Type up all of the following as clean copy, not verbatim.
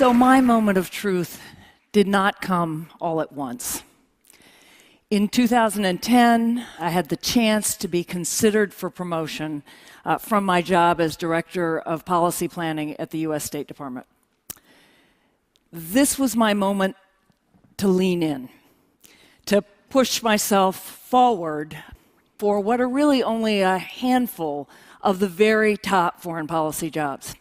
So my moment of truth did not come all at once. In 2010, I had the chance to be considered for promotion from my job as Director of Policy Planning at the U.S. State Department. This was my moment to lean in, to push myself forward for what are really only a handful of the very top foreign policy jobs.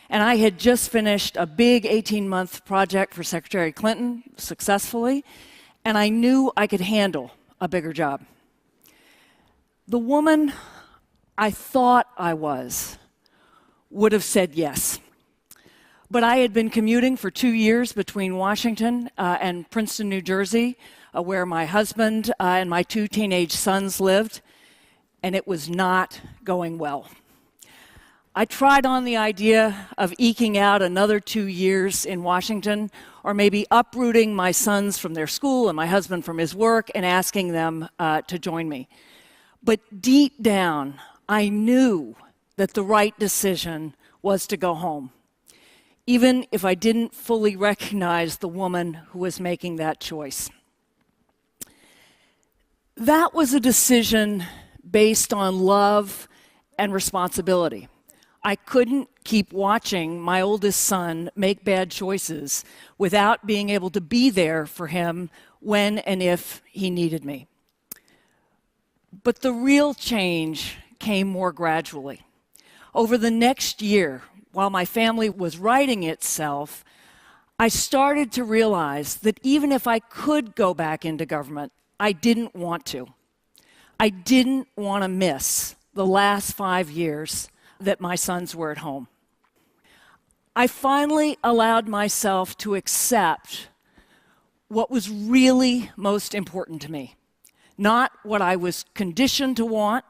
And I had just finished a big 18-month project for Secretary Clinton successfully, and I knew I could handle a bigger job. The woman I thought I was would have said yes. But I had been commuting for 2 years between Washington and Princeton, New Jersey, where my husband and my 2 teenage sons lived, and it was not going well. I tried on the idea of eking out another 2 years in Washington, or maybe uprooting my sons from their school and my husband from his work and asking them to join me. But deep down, I knew that the right decision was to go home, even if I didn't fully recognize the woman who was making that choice. That was a decision based on love and responsibility. I couldn't keep watching my oldest son make bad choices without being able to be there for him when and if he needed me. But the real change came more gradually. Over the next year, while my family was righting itself, I started to realize that even if I could go back into government, I didn't want to. I didn't want to miss the last 5 years that my sons were at home. I finally allowed myself to accept what was really most important to me, not what I was conditioned to want,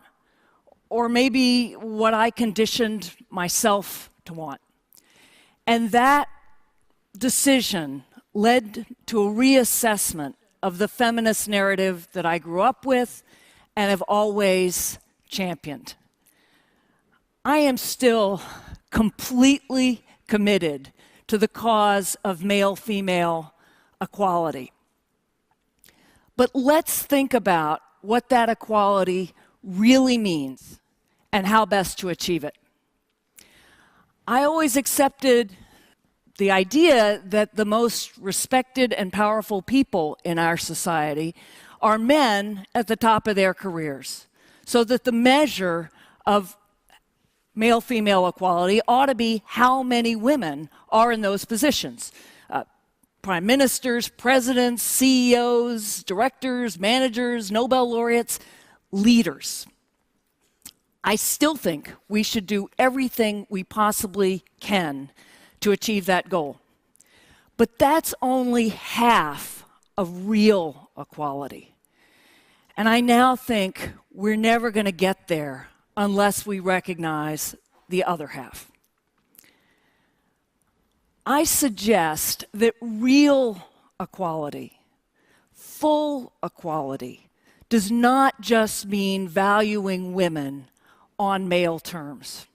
or maybe what I conditioned myself to want. And that decision led to a reassessment of the feminist narrative that I grew up with and have always championed. I am still completely committed to the cause of male-female equality. But let's think about what that equality really means and how best to achieve it. I always accepted the idea that the most respected and powerful people in our society are men at the top of their careers, so that the measure of male-female equality ought to be how many women are in those positions. Prime ministers, presidents, CEOs, directors, managers, Nobel laureates, leaders. I still think we should do everything we possibly can to achieve that goal. But that's only half of real equality. And I now think we're never going to get there unless we recognize the other half. I suggest that real equality, full equality, does not just mean valuing women on male terms.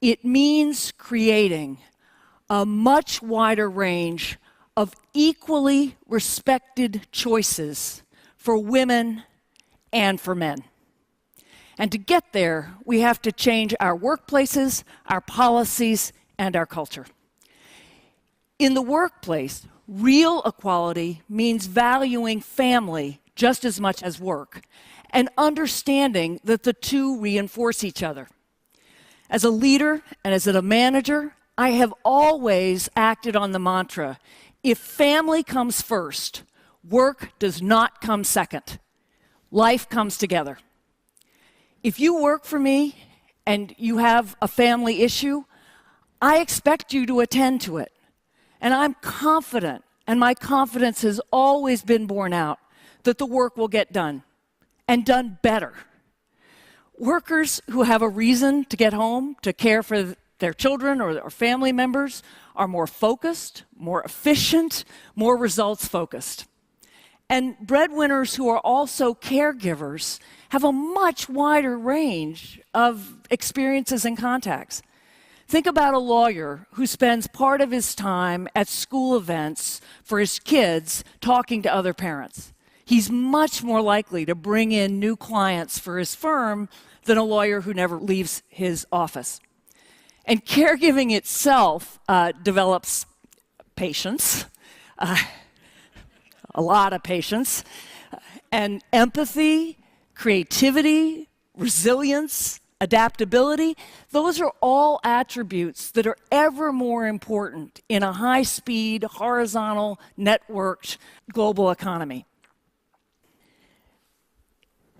It means creating a much wider range of equally respected choices for women and for men. And to get there, we have to change our workplaces, our policies, and our culture. In the workplace, real equality means valuing family just as much as work, and understanding that the two reinforce each other. As a leader and as a manager, I have always acted on the mantra, if family comes first, work does not come second. Life comes together. If you work for me and you have a family issue, I expect you to attend to it. And I'm confident, and my confidence has always been borne out, that the work will get done, and done better. Workers who have a reason to get home to care for their children or family members are more focused, more efficient, more results-focused. And breadwinners who are also caregivers have a much wider range of experiences and contacts. Think about a lawyer who spends part of his time at school events for his kids talking to other parents. He's much more likely to bring in new clients for his firm than a lawyer who never leaves his office. And caregiving itself develops patience, a lot of patience, and empathy, creativity, resilience, adaptability. Those are all attributes that are ever more important in a high-speed, horizontal, networked global economy.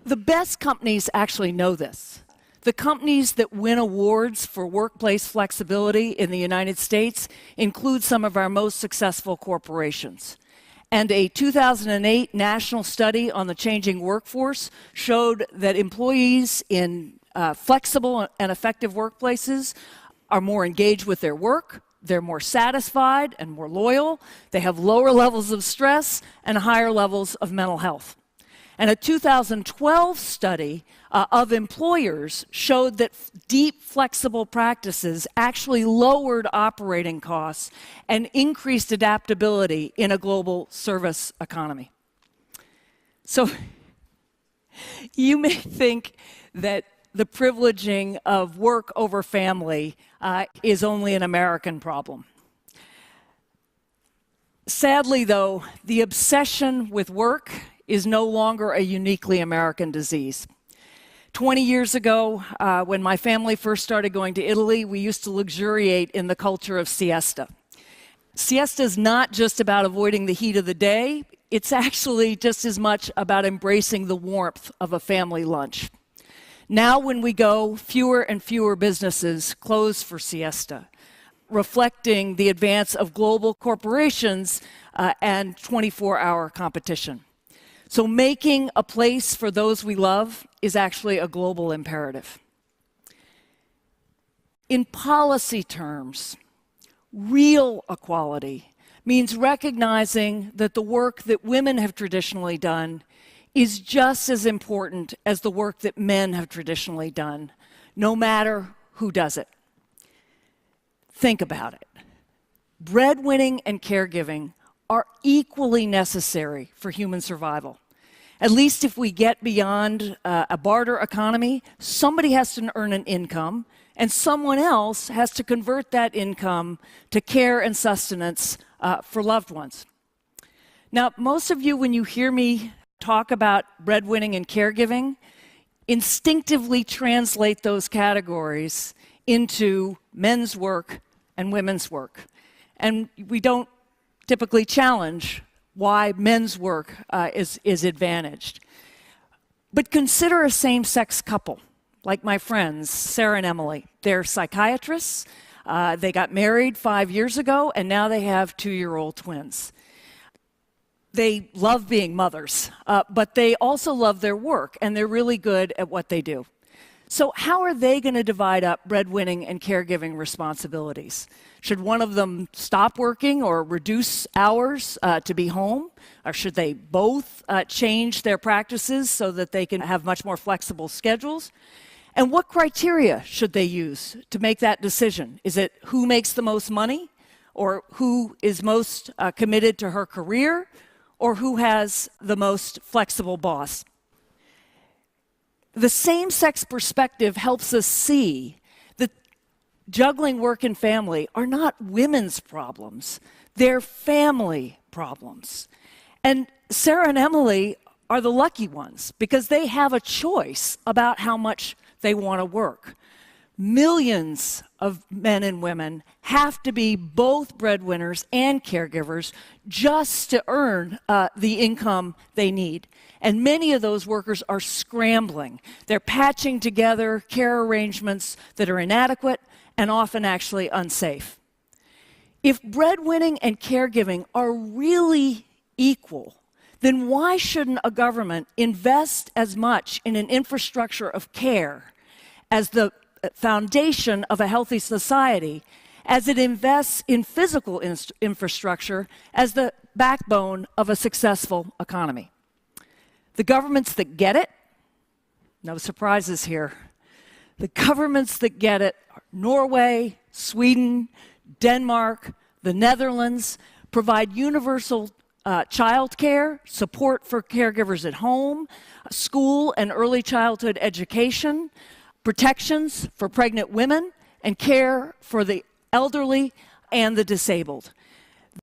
The best companies actually know this. The companies that win awards for workplace flexibility in the United States include some of our most successful corporations. And a 2008 national study on the changing workforce showed that employees in flexible and effective workplaces are more engaged with their work, they're more satisfied and more loyal, they have lower levels of stress and higher levels of mental health. And a 2012 study of employers showed that deep flexible practices actually lowered operating costs and increased adaptability in a global service economy. So you may think that the privileging of work over family is only an American problem. Sadly, though, the obsession with work is no longer a uniquely American disease. 20 years ago, when my family first started going to Italy, we used to luxuriate in the culture of siesta. Siesta is not just about avoiding the heat of the day, it's actually just as much about embracing the warmth of a family lunch. Now when we go, fewer and fewer businesses close for siesta, reflecting the advance of global corporations and 24-hour competition. So making a place for those we love is actually a global imperative. In policy terms, real equality means recognizing that the work that women have traditionally done is just as important as the work that men have traditionally done, no matter who does it. Think about it. Breadwinning and caregiving are equally necessary for human survival. At least if we get beyond a barter economy, somebody has to earn an income, and someone else has to convert that income to care and sustenance for loved ones. Now, most of you, when you hear me talk about breadwinning and caregiving, instinctively translate those categories into men's work and women's work. And we don't typically challenge why men's work is advantaged. But consider a same-sex couple, like my friends, Sarah and Emily. They're psychiatrists. They got married 5 years ago, and now they have 2-year-old twins. They love being mothers, but they also love their work, and they're really good at what they do. So how are they going to divide up breadwinning and caregiving responsibilities? Should one of them stop working or reduce hours to be home? Or should they both change their practices so that they can have much more flexible schedules? And what criteria should they use to make that decision? Is it who makes the most money? Or who is most committed to her career? Or who has the most flexible boss? The same-sex perspective helps us see that juggling work and family are not women's problems. They're family problems. And Sarah and Emily are the lucky ones because they have a choice about how much they want to work. Millions of men and women have to be both breadwinners and caregivers just to earn the income they need. And many of those workers are scrambling. They're patching together care arrangements that are inadequate and often actually unsafe. If breadwinning and caregiving are really equal, then why shouldn't a government invest as much in an infrastructure of care as the foundation of a healthy society as it invests in physical infrastructure as the backbone of a successful economy? The governments that get it, no surprises here, The governments that get it are Norway, Sweden, Denmark, the Netherlands, provide universal child care, support for caregivers at home, school and early childhood education, protections for pregnant women, and care for the elderly and the disabled.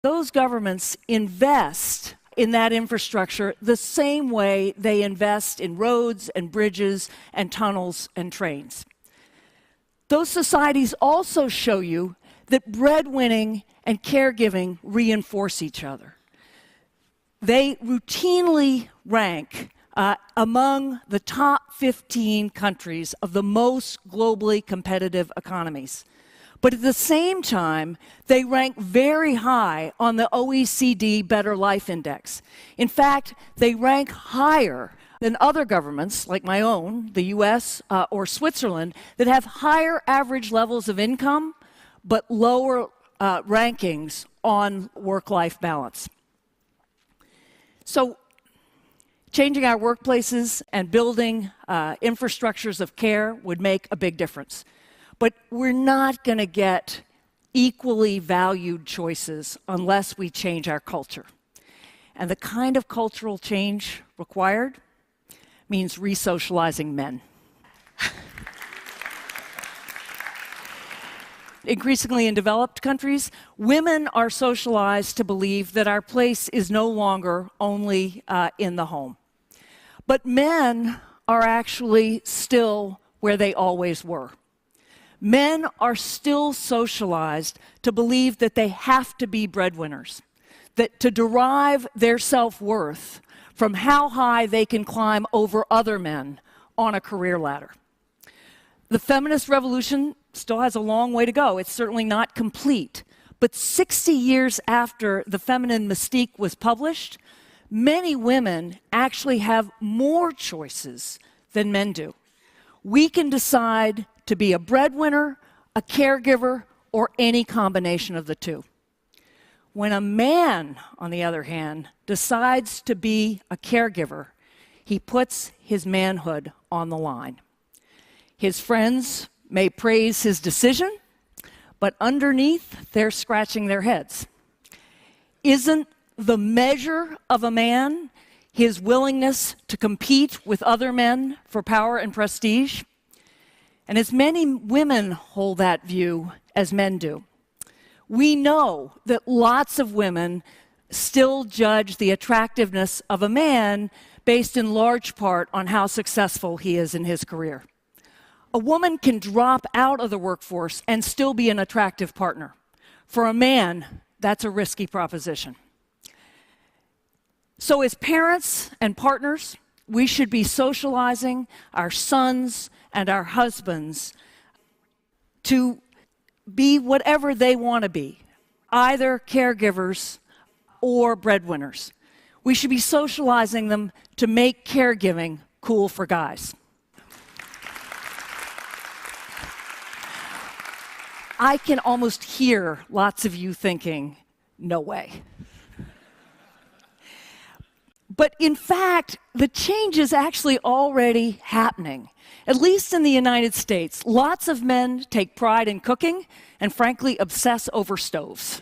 Those governments invest in that infrastructure the same way they invest in roads and bridges and tunnels and trains. Those societies also show you that breadwinning and caregiving reinforce each other. They routinely rank among the top 15 countries of the most globally competitive economies. But at the same time, they rank very high on the OECD Better Life Index. In fact, they rank higher than other governments, like my own, the US or Switzerland, that have higher average levels of income, but lower rankings on work-life balance. So, changing our workplaces and building infrastructures of care would make a big difference. But we're not going to get equally valued choices unless we change our culture. And the kind of cultural change required means re-socializing men. Increasingly in developed countries, women are socialized to believe that our place is no longer only in the home. But men are actually still where they always were. Men are still socialized to believe that they have to be breadwinners, that to derive their self-worth from how high they can climb over other men on a career ladder. The feminist revolution still has a long way to go. It's certainly not complete. But 60 years after The Feminine Mystique was published, many women actually have more choices than men do. We can decide to be a breadwinner, a caregiver, or any combination of the two. When a man, on the other hand, decides to be a caregiver, he puts his manhood on the line. His friends may praise his decision, but underneath, they're scratching their heads. Isn't the measure of a man his willingness to compete with other men for power and prestige? And as many women hold that view as men do, we know that lots of women still judge the attractiveness of a man based in large part on how successful he is in his career. A woman can drop out of the workforce and still be an attractive partner. For a man, that's a risky proposition. So as parents and partners, we should be socializing our sons and our husbands to be whatever they want to be, either caregivers or breadwinners. We should be socializing them to make caregiving cool for guys. I can almost hear lots of you thinking, no way. But in fact, the change is actually already happening. At least in the United States, lots of men take pride in cooking and frankly obsess over stoves.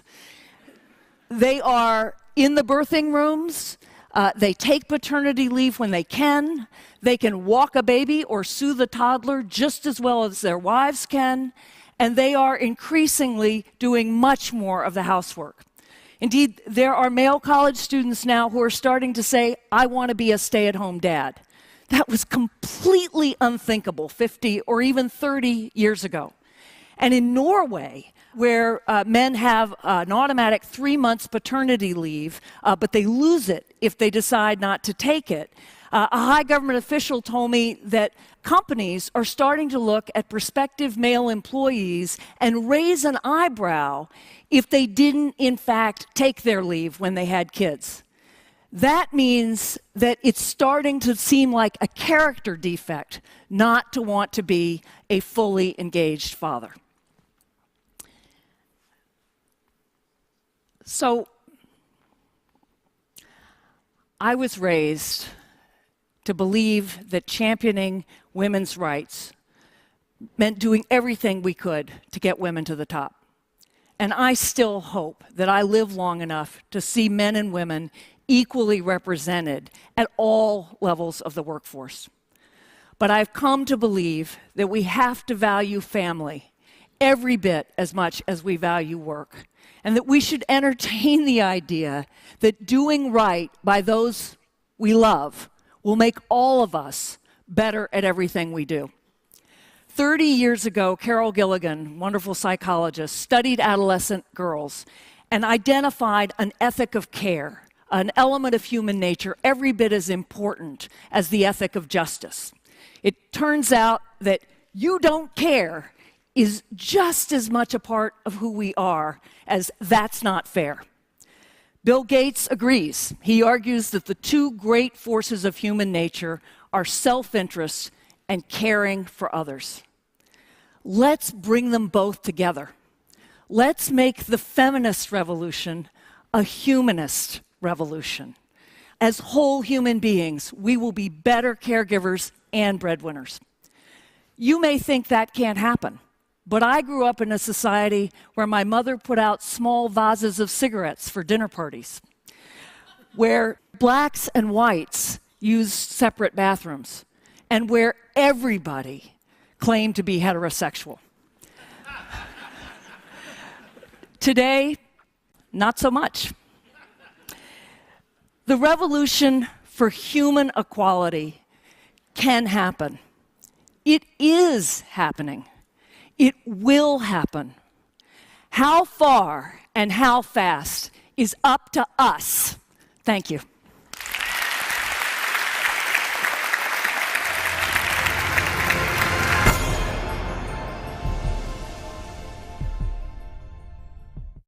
They are in the birthing rooms. They take paternity leave when they can. They can walk a baby or soothe a toddler just as well as their wives can. And they are increasingly doing much more of the housework. Indeed, there are male college students now who are starting to say, I want to be a stay-at-home dad. That was completely unthinkable 50 or even 30 years ago. And in Norway, where men have an automatic 3 months paternity leave, but they lose it if they decide not to take it, a high government official told me that companies are starting to look at prospective male employees and raise an eyebrow if they didn't, in fact, take their leave when they had kids. That means that it's starting to seem like a character defect not to want to be a fully engaged father. So, I was raised to believe that championing women's rights meant doing everything we could to get women to the top. And I still hope that I live long enough to see men and women equally represented at all levels of the workforce. But I've come to believe that we have to value family every bit as much as we value work, and that we should entertain the idea that doing right by those we love will make all of us better at everything we do. 30 years ago, Carol Gilligan, wonderful psychologist, studied adolescent girls and identified an ethic of care, an element of human nature every bit as important as the ethic of justice. It turns out that you don't care is just as much a part of who we are as that's not fair. Bill Gates agrees. He argues that the two great forces of human nature are self-interest and caring for others. Let's bring them both together. Let's make the feminist revolution a humanist revolution. As whole human beings, we will be better caregivers and breadwinners. You may think that can't happen, but I grew up in a society where my mother put out small vases of cigarettes for dinner parties, where blacks and whites used separate bathrooms, and where everybody claimed to be heterosexual. Today, not so much. The revolution for human equality can happen. It is happening. It will happen. How far and how fast is up to us. Thank you.